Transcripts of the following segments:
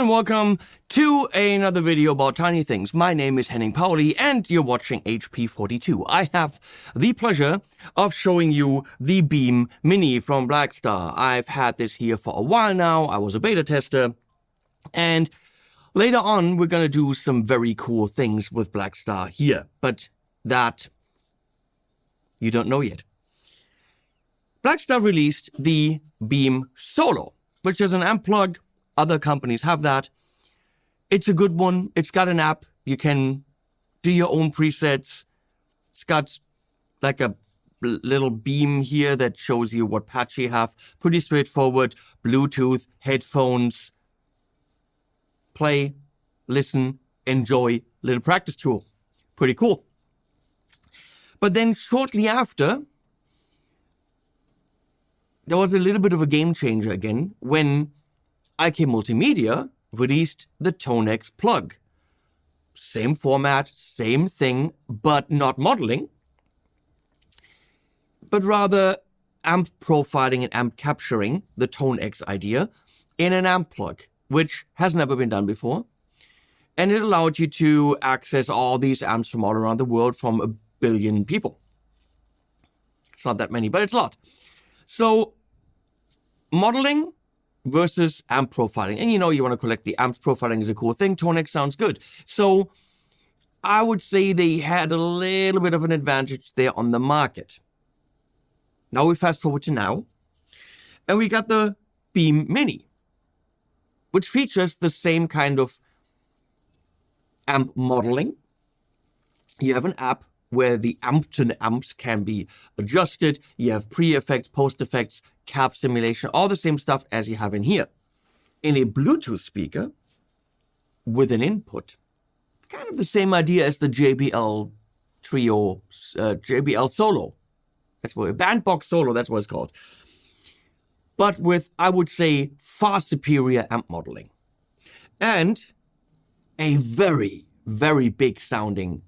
and welcome to another video about tiny things. My name is Henning Pauli and you're watching HP42. I have the pleasure of showing you the Beam Mini from Blackstar. I've had this here for a while now. I was a beta tester, and later on we're gonna do some very cool things with Blackstar here, but that you don't know yet. Blackstar released the Beam Solo, which is an amp plug. Other companies have that. It's a good one. It's got an app. You can do your own presets. It's got like a little beam here that shows you what patch you have. Pretty straightforward. Bluetooth, headphones. Play, listen, enjoy. Little practice tool. Pretty cool. But then shortly after, there was a little bit of a game changer again when IK Multimedia released the ToneX plug. Same format, same thing, but not modeling, but rather amp profiling and amp capturing, the ToneX idea, in an amp plug, which has never been done before. And it allowed you to access all these amps from all around the world from 1 billion people. It's not that many, but it's a lot. So, modeling versus amp profiling. And you want to collect the amps. Profiling is a cool thing. ToneX sounds good. So I would say they had a little bit of an advantage there on the market. Now we fast forward to now, and we got the Beam Mini, which features the same kind of amp modeling. You have an app where the amps can be adjusted. You have pre-effects, post-effects, cap simulation, all the same stuff as you have in here. In a Bluetooth speaker with an input, kind of the same idea as the JBL Trio, JBL Solo. That's what, Bandbox Solo, that's what it's called. But with, I would say, far superior amp modeling. And a very, very big sounding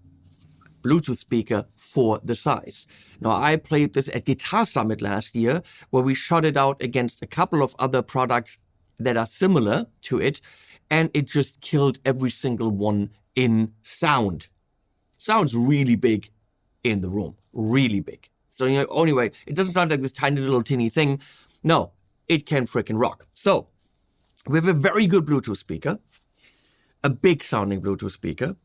Bluetooth speaker for the size. Now, I played this at Guitar Summit last year, where we shot it out against a couple of other products that are similar to it, and it just killed every single one in sound. Sounds really big in the room, really big. So anyway, it doesn't sound like this tiny little tinny thing. No, it can freaking rock. So, we have a very good Bluetooth speaker, a big sounding Bluetooth speaker,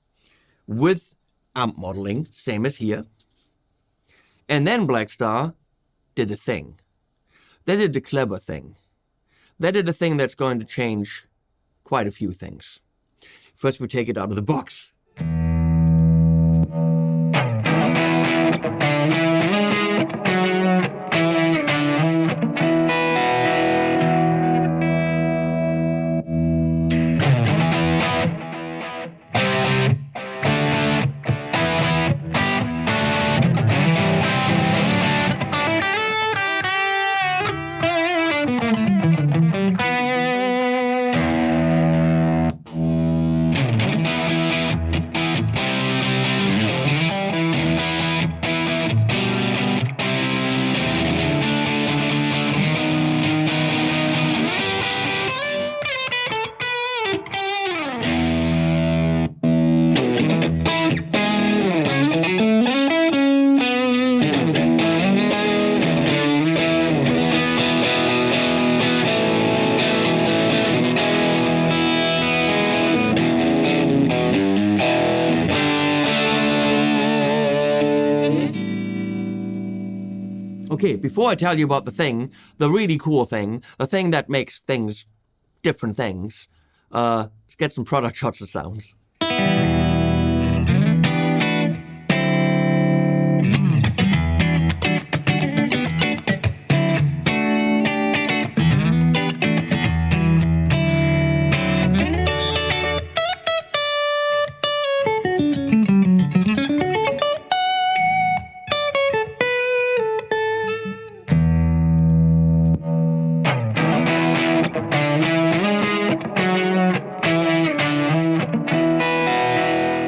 with amp modeling, same as here. And then Blackstar did a thing. They did a clever thing. They did a thing that's going to change quite a few things. First, we take it out of the box. Okay, before I tell you about the really cool thing, the thing that makes things different things, let's get some product shots of sounds.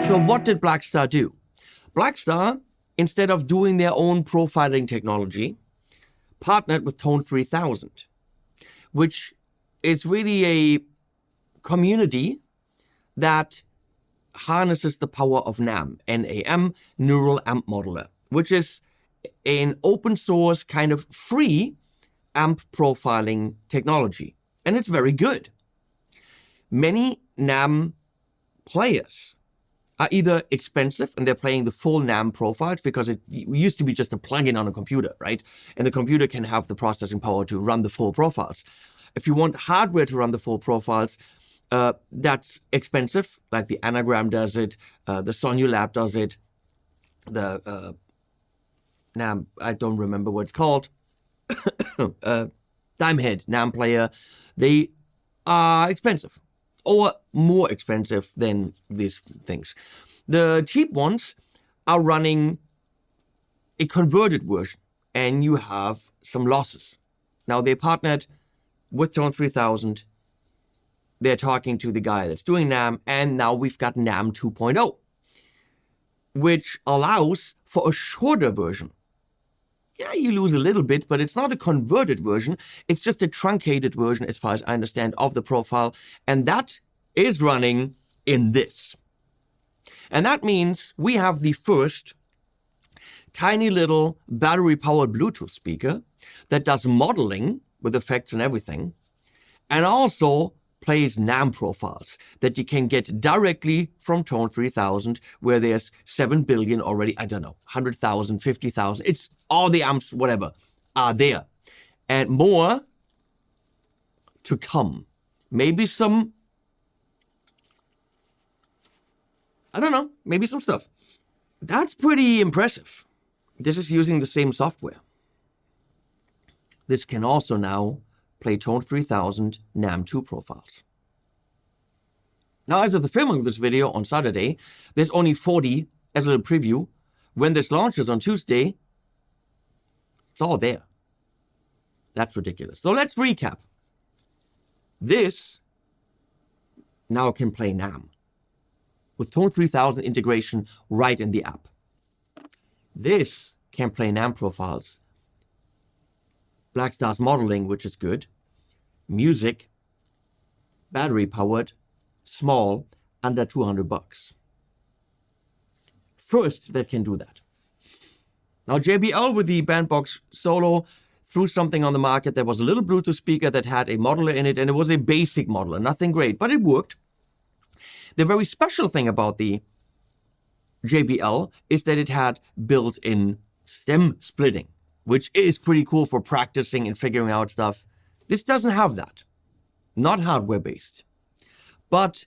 So what did Blackstar do? Blackstar, instead of doing their own profiling technology, partnered with Tone 3000, which is really a community that harnesses the power of NAM, N-A-M, Neural Amp Modeler, which is an open source kind of free amp profiling technology. And it's very good. Many NAM players are either expensive and they're playing the full NAM profiles because it used to be just a plugin on a computer, right? And the computer can have the processing power to run the full profiles. If you want hardware to run the full profiles, that's expensive, like the Anagram does it, the Sonyu Lab does it, the NAM, I don't remember what it's called, Dimehead NAM player, they are expensive, or more expensive than these things. The cheap ones are running a converted version, and you have some losses. Now, they partnered with Tone 3000. They're talking to the guy that's doing NAM, and now we've got NAM 2.0, which allows for a shorter version. Yeah, you lose a little bit, but it's not a converted version. It's just a truncated version, as far as I understand, of the profile. And that is running in this. And that means we have the first tiny little battery-powered Bluetooth speaker that does modeling with effects and everything, and also plays NAM profiles that you can get directly from Tone 3000, where there's 7 billion already, I don't know, 100,000, 50,000. It's all the amps, whatever, are there. And more to come. Maybe some, I don't know, maybe some stuff. That's pretty impressive. This is using the same software. This can also now play Tone 3000 NAM 2 profiles. Now, as of the filming of this video on Saturday, there's only 40 as a little preview. When this launches on Tuesday, it's all there. That's ridiculous. So let's recap. This now can play NAM with Tone 3000 integration right in the app. This can play NAM profiles. Blackstar's modeling, which is good. Music, battery powered, small, under $200. First that can do that. Now JBL with the Bandbox Solo threw something on the market. There was a little Bluetooth speaker that had a modeler in it, and it was a basic modeler, nothing great, but it worked. The very special thing about the JBL is that it had built-in stem splitting, which is pretty cool for practicing and figuring out stuff. This doesn't have that. Not hardware-based. But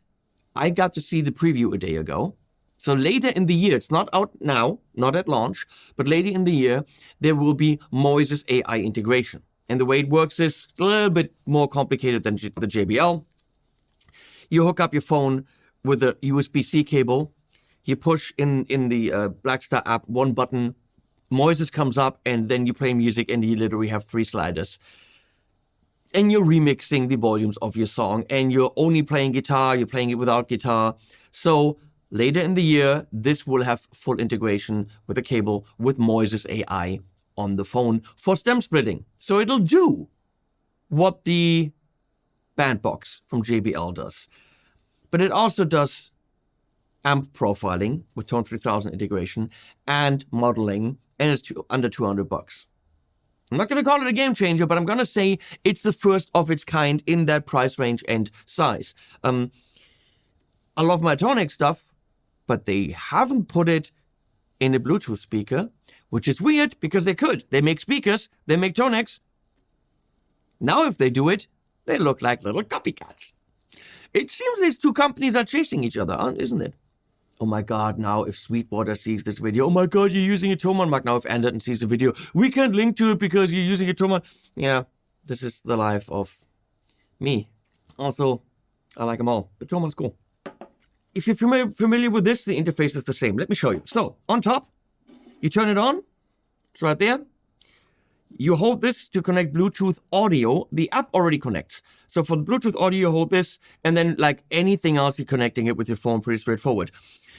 I got to see the preview a day ago. So later in the year, it's not out now, not at launch, but later in the year, there will be Moises AI integration. And the way it works is a little bit more complicated than the JBL. You hook up your phone with a USB-C cable. You push in the Blackstar app one button. Moises comes up, and then you play music, and you literally have 3 sliders. And you're remixing the volumes of your song, and you're only playing guitar, you're playing it without guitar. So later in the year, this will have full integration with a cable with Moises AI on the phone for stem splitting. So it'll do what the Bandbox from JBL does. But it also does amp profiling with Tone 3000 integration and modeling, and it's under $200. I'm not going to call it a game changer, but I'm going to say it's the first of its kind in that price range and size. I love my Tonic stuff, but they haven't put it in a Bluetooth speaker, which is weird because they could. They make speakers, they make Tonics. Now if they do it, they look like little copycats. It seems these two companies are chasing each other, isn't it? Oh my God, now if Sweetwater sees this video, oh my God, you're using a Thomann mark. Now if Anderton sees the video, we can't link to it because you're using a Thomann. Yeah, this is the life of me. Also, I like them all, but Thomann's cool. If you're familiar with this, the interface is the same. Let me show you. So, on top, you turn it on. It's right there. You hold this to connect Bluetooth audio. The app already connects. So for the Bluetooth audio, you hold this, and then like anything else, you're connecting it with your phone, pretty straightforward.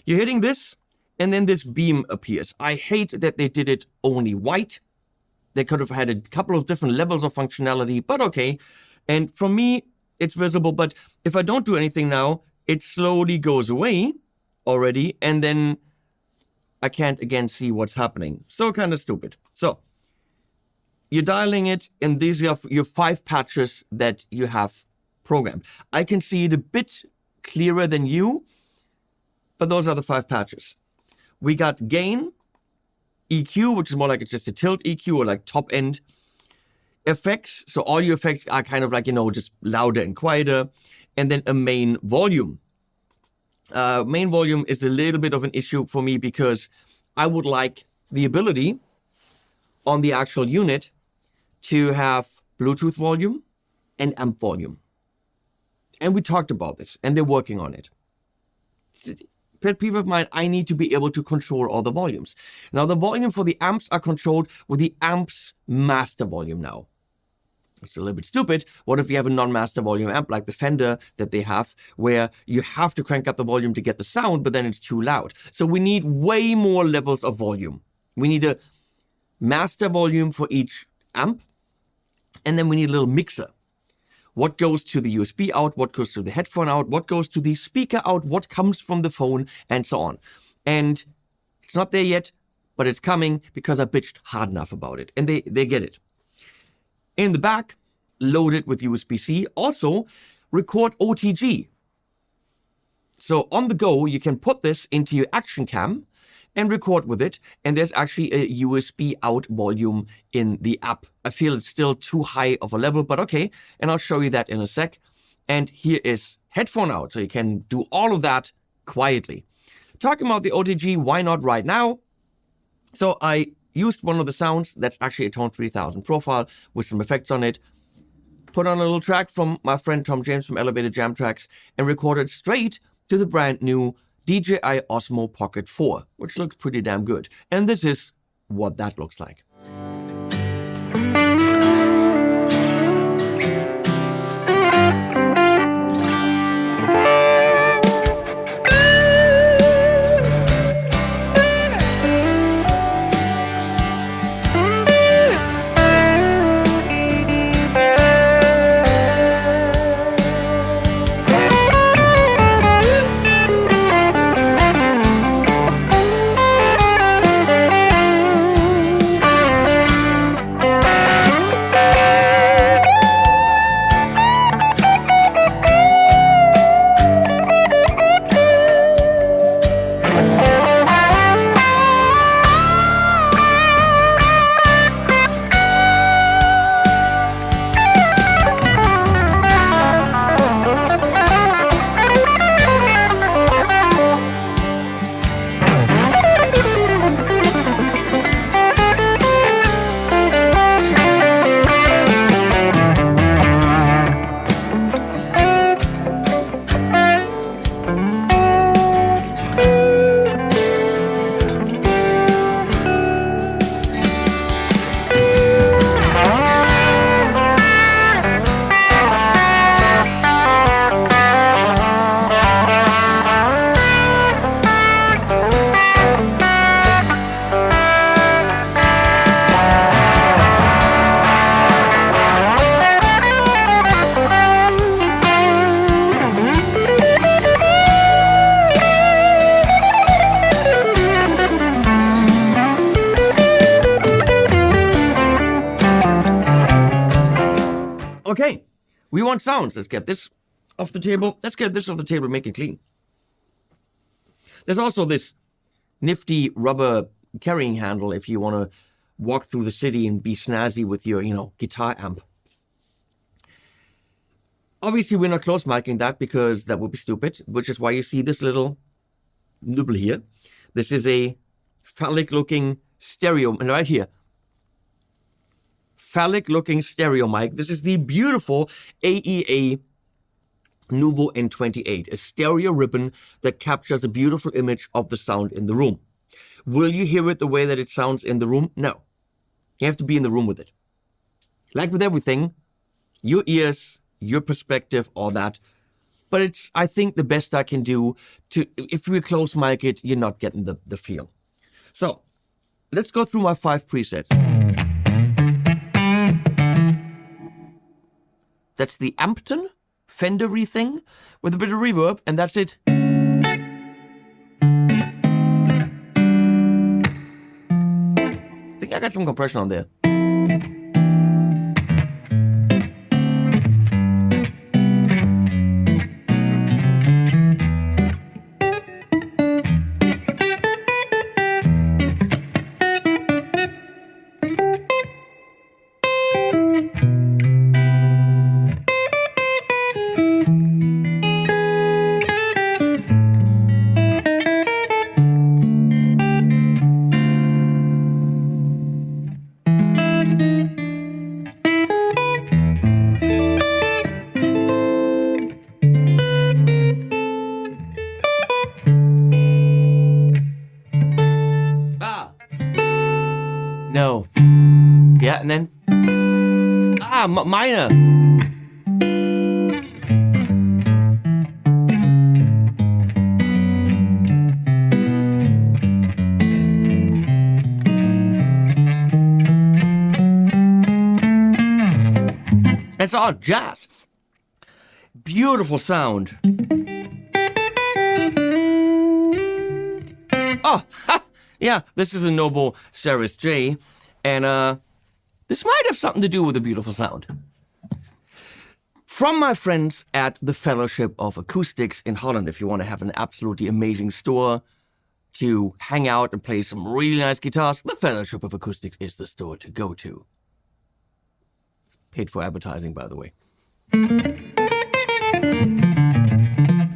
You're hitting this, and then this beam appears. I hate that they did it only white. They could have had a couple of different levels of functionality, but okay. And for me, it's visible, but if I don't do anything now, it slowly goes away already, and then I can't again see what's happening. So kind of stupid. So you're dialing it, and these are your 5 patches that you have programmed. I can see it a bit clearer than you, but those are the 5 patches. We got gain, EQ, which is more like it's just a tilt EQ or like top end. Effects, so all your effects are kind of like, just louder and quieter. And then a main volume. Main volume is a little bit of an issue for me because I would like the ability on the actual unit to have Bluetooth volume and amp volume. And we talked about this, and they're working on it. Pet peeve of mine, I need to be able to control all the volumes. Now, the volume for the amps are controlled with the amp's master volume now. It's a little bit stupid. What if you have a non-master volume amp like the Fender that they have, where you have to crank up the volume to get the sound, but then it's too loud? So we need way more levels of volume. We need a master volume for each amp, and then we need a little mixer. What goes to the USB out, what goes to the headphone out, what goes to the speaker out, what comes from the phone, and so on. And it's not there yet, but it's coming because I bitched hard enough about it, and they get it. In the back, loaded with USB-C, also record OTG. So on the go, you can put this into your action cam and record with it, and there's actually a USB out volume in the app. I feel it's still too high of a level, but okay, and I'll show you that in a sec. And here is headphone out, so you can do all of that quietly. Talking about the OTG, why not right now? So I used one of the sounds, that's actually a Tone 3000 profile with some effects on it, put on a little track from my friend Tom James from Elevated Jam Tracks, and recorded straight to the brand new DJI Osmo Pocket 4, which looks pretty damn good. And this is what that looks like. Okay, we want sounds. Let's get this off the table. Let's get this off the table and make it clean. There's also this nifty rubber carrying handle if you want to walk through the city and be snazzy with your, guitar amp. Obviously, we're not close micing that because that would be stupid, which is why you see this little nibble here. This is a phallic-looking stereo, and right here, phallic-looking stereo mic. This is the beautiful AEA Nuvo N28, a stereo ribbon that captures a beautiful image of the sound in the room. Will you hear it the way that it sounds in the room? No. You have to be in the room with it. Like with everything, your ears, your perspective, all that. But it's, I think, the best I can do to, if we close mic it, you're not getting the feel. So, let's go through my 5 presets. That's the Ampton Fendery thing with a bit of reverb, and that's it. I think I got some compression on there. No. Yeah, and then... minor. It's all jazz. Beautiful sound. Oh, ha! Yeah, this is a Noble Ceres J, and this might have something to do with the beautiful sound. From my friends at the Fellowship of Acoustics in Holland, if you want to have an absolutely amazing store to hang out and play some really nice guitars, the Fellowship of Acoustics is the store to go to. Paid for advertising, by the way.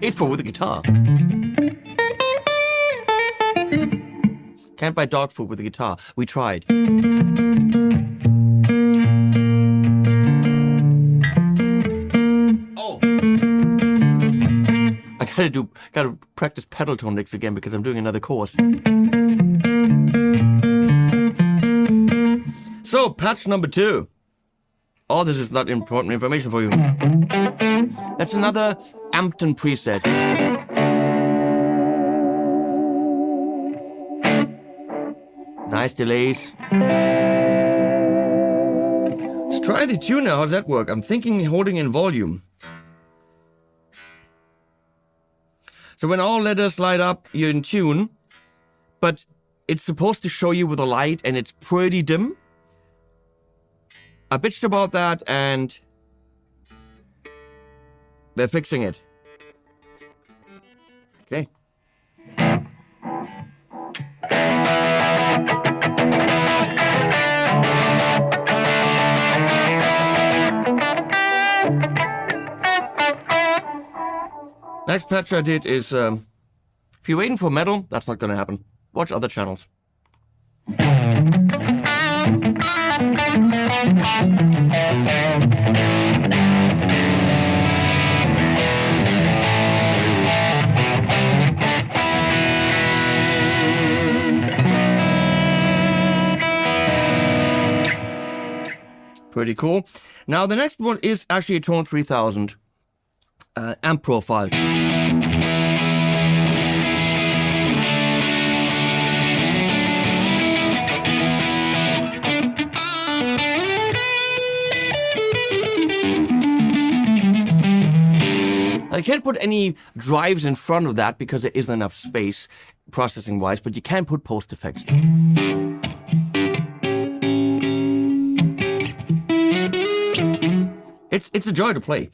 Paid for with a guitar. Can't buy dog food with a guitar. We tried. Oh. I gotta practice pedal tone licks again because I'm doing another course. So, patch number 2. Oh, this is not important information for you. That's another Ampton preset. Nice delays. Let's try the tuner. How does that work? I'm thinking holding in volume. So when all letters light up, you're in tune, but it's supposed to show you with a light and it's pretty dim. I bitched about that and they're fixing it. Okay. Next patch I did is, if you're waiting for metal, that's not gonna happen. Watch other channels. Pretty cool. Now the next one is actually a Tone 3000 amp profile. I can't put any drives in front of that because there isn't enough space processing wise, but you can put post effects. It's a joy to play.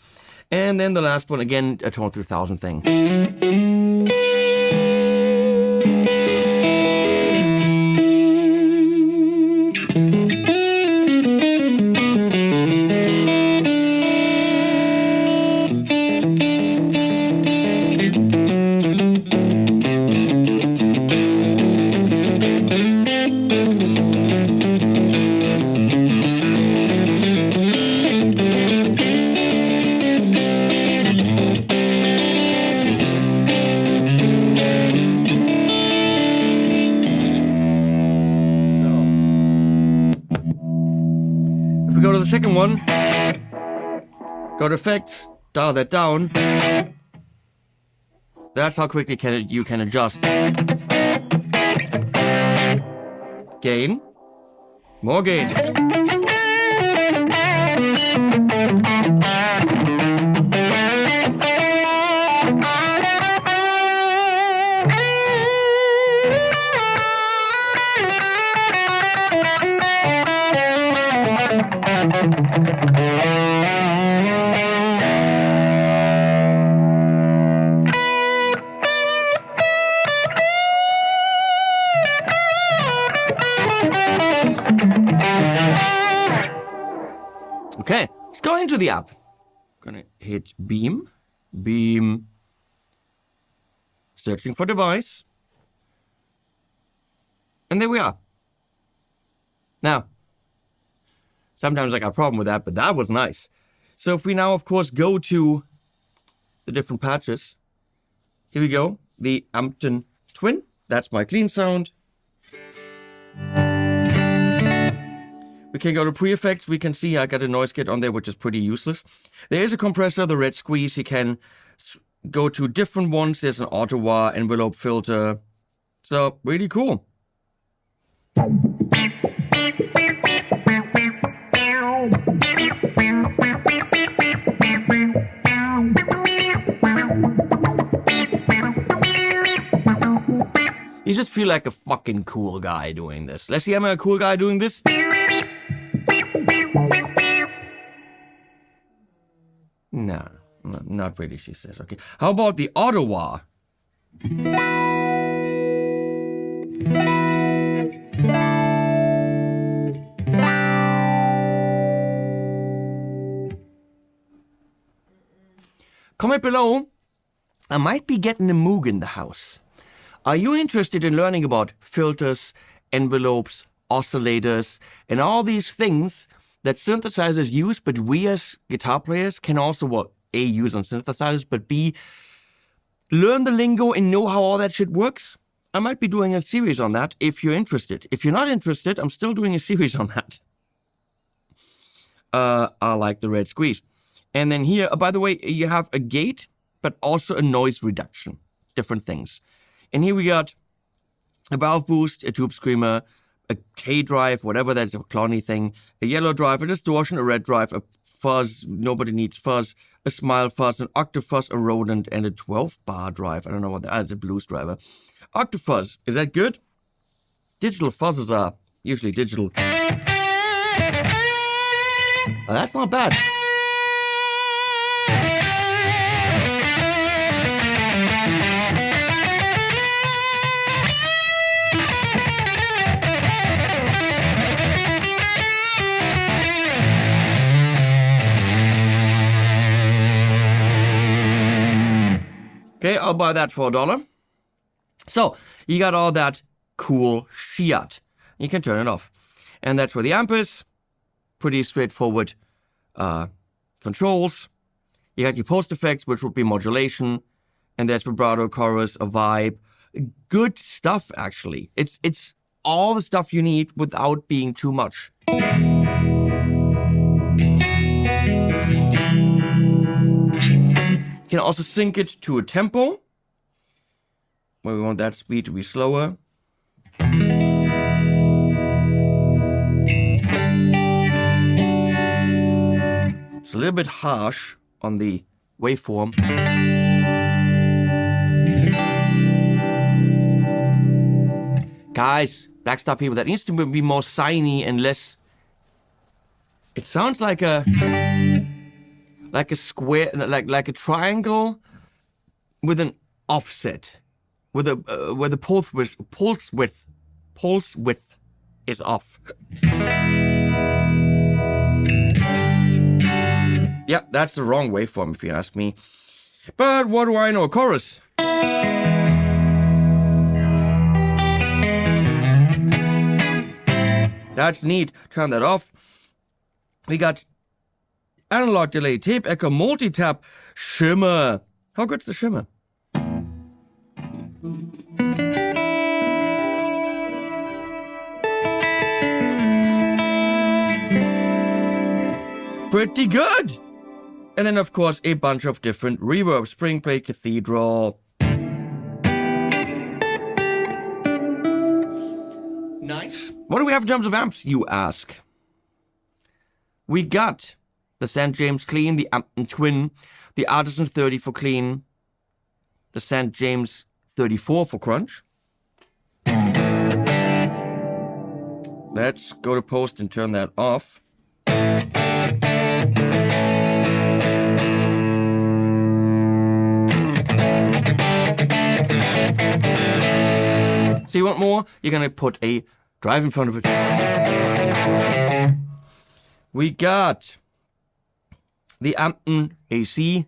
And then the last one, again, a Tone 3000 thing. Go to the second one, go to effects, dial that down. That's how quickly you can adjust. Gain, more gain. into the app. Gonna hit Beam, searching for device. And there we are. Now, sometimes I got a problem with that, but that was nice. So if we now, of course, go to the different patches, here we go. The Ampton Twin, that's my clean sound. We can go to pre-effects. We can see I got a noise kit on there, which is pretty useless. There is a compressor, the red squeeze. You can go to different ones. There's an auto wah, envelope filter. So, really cool. You just feel like a fucking cool guy doing this. Let's see, am I a cool guy doing this? Nah, not really, she says. Okay. How about the auto wah? Comment below. I might be getting a Moog in the house. Are you interested in learning about filters, envelopes, oscillators, and all these things that synthesizers use, but we as guitar players can also, well, A, use on synthesizers, but B, learn the lingo and know how all that shit works? I might be doing a series on that if you're interested. If you're not interested, I'm still doing a series on that. I like the red squeeze. And then here, by the way, you have a gate, but also a noise reduction. Different things. And here we got a valve boost, a tube screamer, a K drive, whatever that's a clowny thing, a yellow drive, a distortion, a red drive, a fuzz, nobody needs fuzz, a smile fuzz, an octave fuzz, a rodent, and a 12-bar drive. I don't know what that is, it's a blues driver. Octave fuzz, is that good? Digital fuzzes are usually digital. Oh, that's not bad. Okay, I'll buy that for $1. So, you got all that cool shit. You can turn it off. And that's where the amp is. Pretty straightforward controls. You got your post effects, which would be modulation. And there's vibrato, chorus, a vibe. Good stuff, actually. It's all the stuff you need without being too much. You can also sync it to a tempo, where we want that speed to be slower. It's a little bit harsh on the waveform. Guys, Blackstar people, that needs to be more shiny and less... It sounds like a square, like a triangle with an offset, with a where the pulse width is off. Yeah, that's the wrong waveform if you ask me. But what do I know? Chorus. That's neat. Turn that off. We got analog delay, tape echo, multi-tap, shimmer. How good's the shimmer? Pretty good! And then, of course, a bunch of different reverb. Spring plate, cathedral. Nice. What do we have in terms of amps, you ask? We got the St. James Clean, the Ampton Twin, the Artisan 30 for clean, the St. James 34 for crunch. Let's go to post and turn that off. So you want more? You're going to put a drive in front of it. We got the Ampton AC.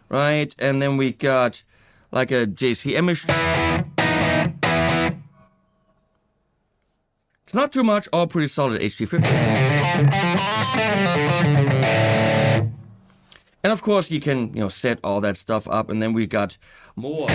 Right, and then we got like a JCM-ish. It's not too much, all pretty solid HD50. And of course you can, set all that stuff up, and then we got more.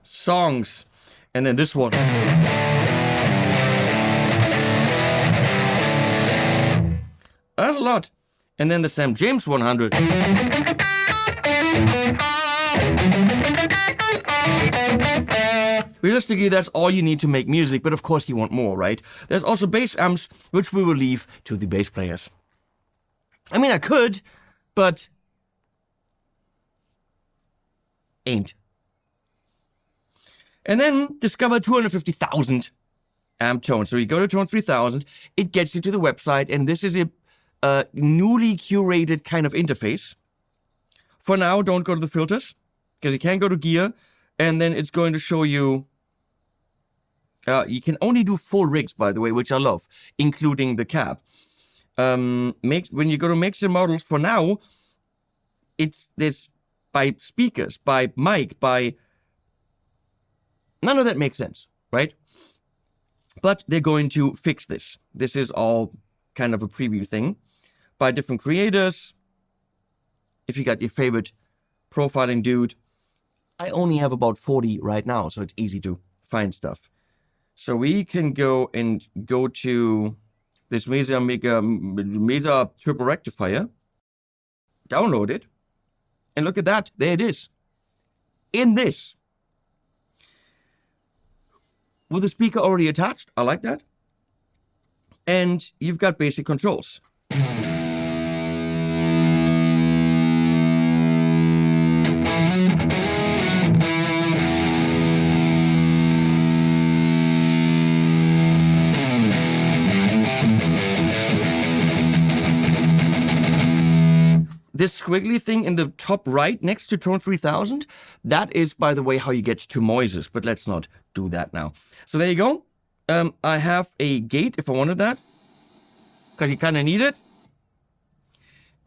Songs. And then this one. That's a lot. And then the Sam James 100. Realistically, that's all you need to make music, but of course you want more, right? There's also bass amps, which we will leave to the bass players. I mean, I could, but ain't. And then discover 250,000 amp tones. So you go to Tone 3000, it gets you to the website, and this is a newly curated kind of interface. For now, don't go to the filters, because you can't go to gear, and then it's going to show you, you can only do full rigs, by the way, which I love, including the cab. When you go to mix and models, for now, it's this by speakers, by mic, by... None of that makes sense, right? But they're going to fix this. This is all kind of a preview thing by different creators. If you got your favorite profiling dude, I only have about 40 right now, so it's easy to find stuff. So we can go to this Mesa triple rectifier, download it, and look at that. There it is. In this. With the speaker already attached, I like that. And you've got basic controls. This squiggly thing in the top right next to Tone 3000, that is, by the way, how you get to Moises, but let's not do that now. So there you go. I have a gate if I wanted that, because you kind of need it.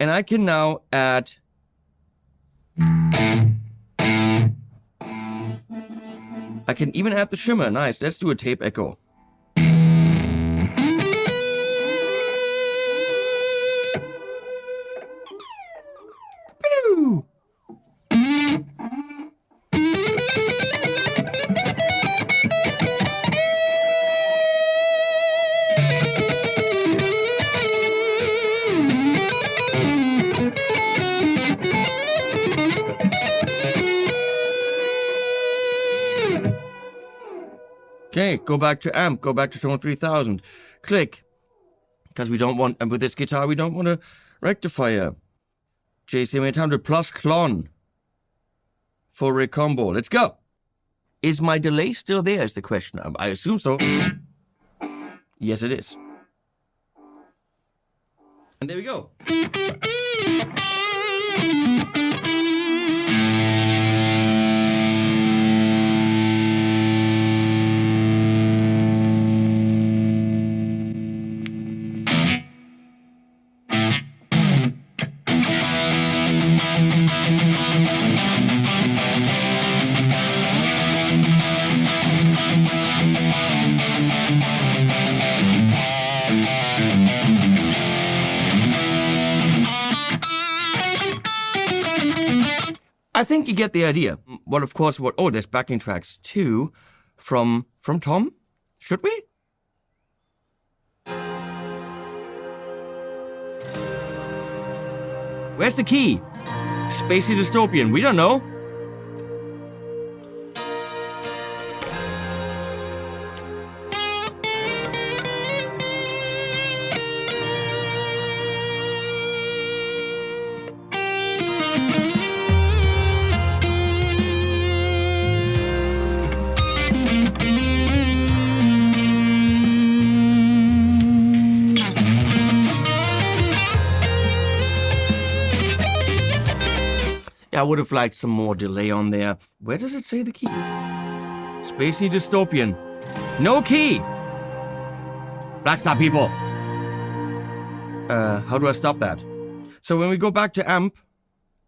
And I can now add... I can even add the shimmer. Nice. Let's do a tape echo. Okay, go back to amp, go back to Tone 3000. Click. Because we don't want, and with this guitar, we don't want a rectifier. JCM 800 plus clon for recombo. Let's go. Is my delay still there is the question. I assume so. Yes, it is. And there we go. I think you get the idea. Well, of course, oh, there's backing tracks too from Tom. Should we? Where's the key? Spacey dystopian. We don't know. Yeah, I would have liked some more delay on there. Where does it say the key? Spacey dystopian. No key! Blackstar people! How do I stop that? So when we go back to amp,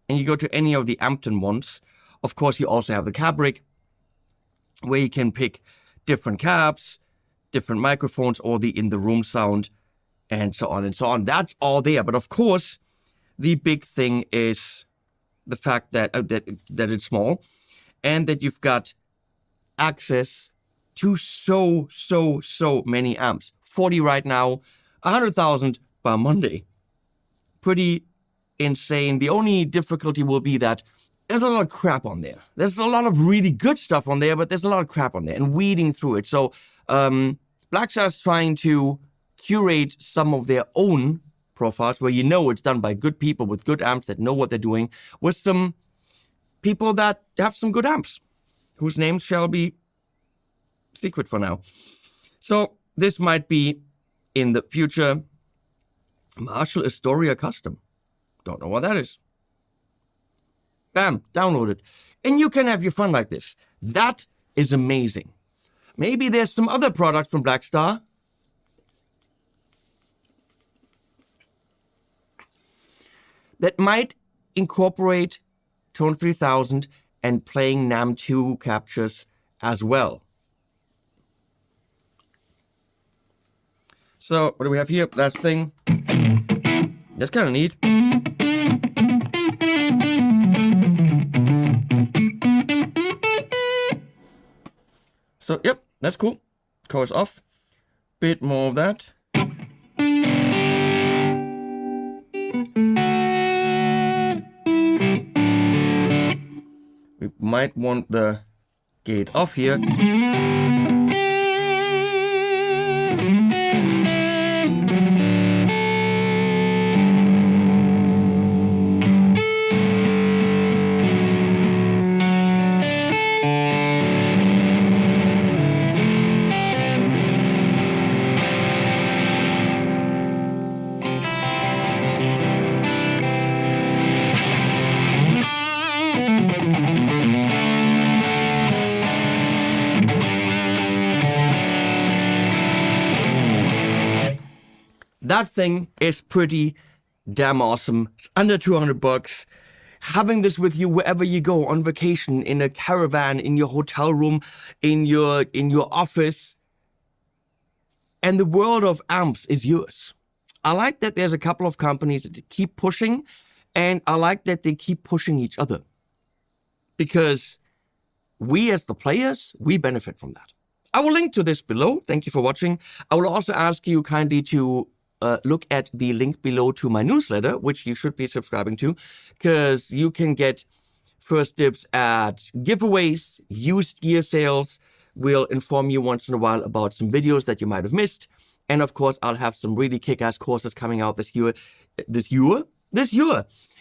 and you go to any of the Ampton ones, of course you also have the cab rig, where you can pick different cabs, different microphones, or the in-the-room sound, and so on and so on. That's all there. But of course, the big thing is the fact that that it's small, and that you've got access to so many amps. 40 right now, 100,000 by Monday. Pretty insane. The only difficulty will be that there's a lot of crap on there. There's a lot of really good stuff on there, but there's a lot of crap on there, and weeding through it. So Blackstar is trying to curate some of their own profiles where you know it's done by good people with good amps that know what they're doing, with some people that have some good amps, whose names shall be secret for now. So this might be in the future. Marshall Astoria Custom. Don't know what that is. Bam, download it. And you can have your fun like this. That is amazing. Maybe there's some other products from Blackstar that might incorporate Tone 3000 and playing NAMM 2 captures as well. So, what do we have here? Last thing. That's kind of neat. So, yep, that's cool. Chorus off. Bit more of that. We might want the gate off here. That thing is pretty damn awesome. It's under 200 bucks. Having this with you wherever you go, on vacation, in a caravan, in your hotel room, in your office. And the world of amps is yours. I like that there's a couple of companies that keep pushing, and I like that they keep pushing each other. Because we as the players, we benefit from that. I will link to this below. Thank you for watching. I will also ask you kindly to look at the link below to my newsletter, which you should be subscribing to, because you can get first dibs at giveaways, used gear sales. We'll inform you once in a while about some videos that you might have missed. And of course, I'll have some really kick-ass courses coming out this year,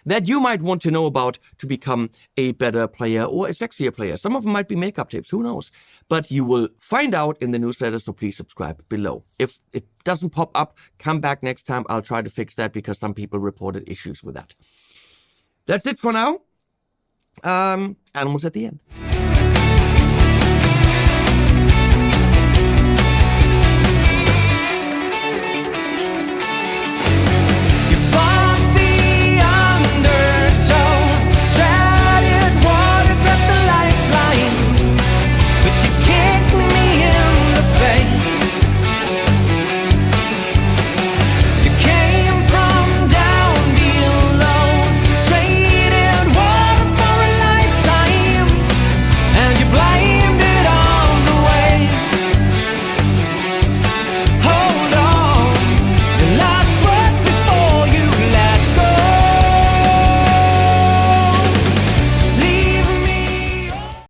that you might want to know about to become a better player or a sexier player. Some of them might be makeup tips, who knows? But you will find out in the newsletter, so please subscribe below. If it doesn't pop up, come back next time. I'll try to fix that because some people reported issues with that. That's it for now. Animals at the end.